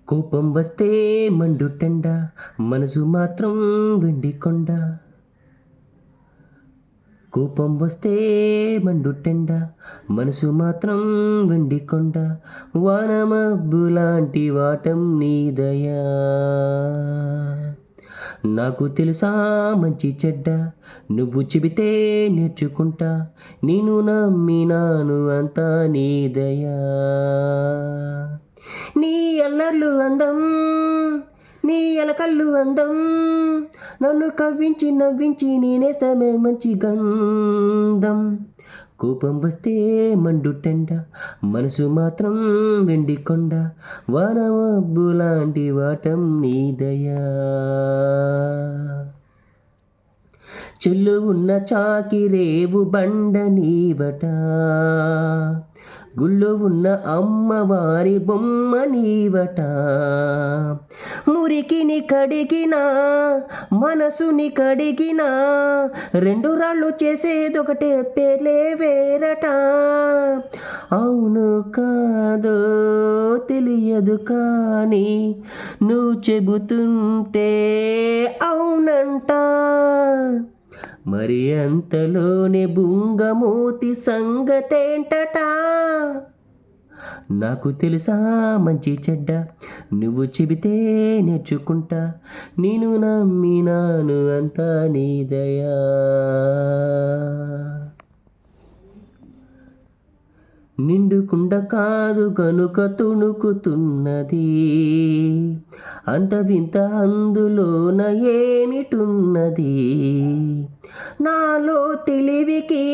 కోపం వస్తే మండుటెండ, మనసు మాత్రం వెండి కొండ. కోపం వస్తే మండుటెండ, మనసు మాత్రం వెండి కొండ. వానమబ్బులాంటి వాటం నీ దయా. నాకు తెలుసా మంచి చెడ్డ, నువ్వు చెబితే నేర్చుకుంటా. నేను నమ్మినాను అంతా నీ దయా. నీ అల్లర్లు అందం, నీ ఎలకల్లు అందం, నన్ను కవ్వించి నవ్వించి నేనేస్తమే మంచి గంధం. కోపం వస్తే మండుటెండ, మనసు మాత్రం వెండి కొండ. వానమబ్బులాంటి వాటం నీ దయా. చెల్లు ఉన్న చాకిరేవు బండ నీవట, గుళ్ళు ఉన్న అమ్మవారి బొమ్మ నీవట. మురికిని కడిగినా, మనసుని కడిగినా, రెండు రాళ్ళు చేసేదొకటే పేర్లే వేరట. అవును కాదో తెలియదు కానీ, నువ్వు చెబుతుంటే అవునంట. మరి అంతలోనే బుంగమూతి సంగతేంటట. నాకు తెలుసా మంచి చెడ్డ, నువ్వు చెబితే నేర్చుకుంటా. నేను నమ్మినాను అంతా నీ దయా. నిండుకుండ కాదు కనుక తుణుకుతున్నది, అంత వింత అందులోన ఏమిటున్నది. నాలో తెలివికి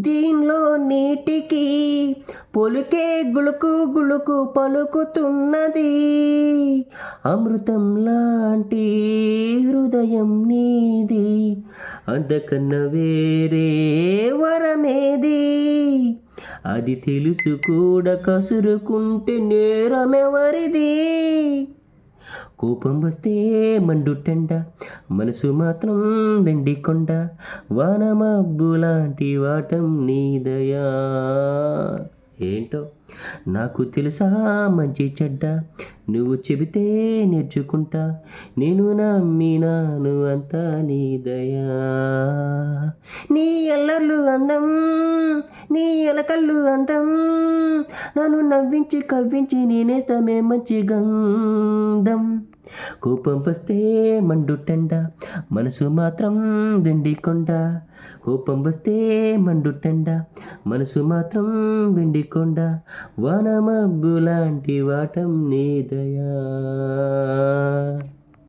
దీనిలో నీటికి పొలికే గులుకు గులుకు పలుకుతున్నది. అమృతం లాంటి హృదయం నీది, అంతకన్నా వేరే వరమేది. అది తెలుసు కూడా కసురుకుంటే నేరమెవరిది. కోపం వస్తే మండుటెండ, మనసు మాత్రం వెండి కొండ. వానమబ్బులాంటి వాటం నీ దయా. ఏంటో నాకు తెలుసా మంచి చెడ్డ, నువ్వు చెబితే నేర్చుకుంటా. నేను నమ్మినాను అంతా నీ దయా. నీ అల్లర్లు అందం, నీ ఎలకల్లు అందం, నన్ను నవ్వించి కవ్వించి నేనేస్తమే మంచి గంధం. కోపం వస్తే మండుటెండ, మనసు మాత్రం వెండి కొండ. కోపం వస్తే మండుటెండ, మనసు మాత్రం వెండి కొండ. వానమబ్బులాంటి వాటం నీ దయా.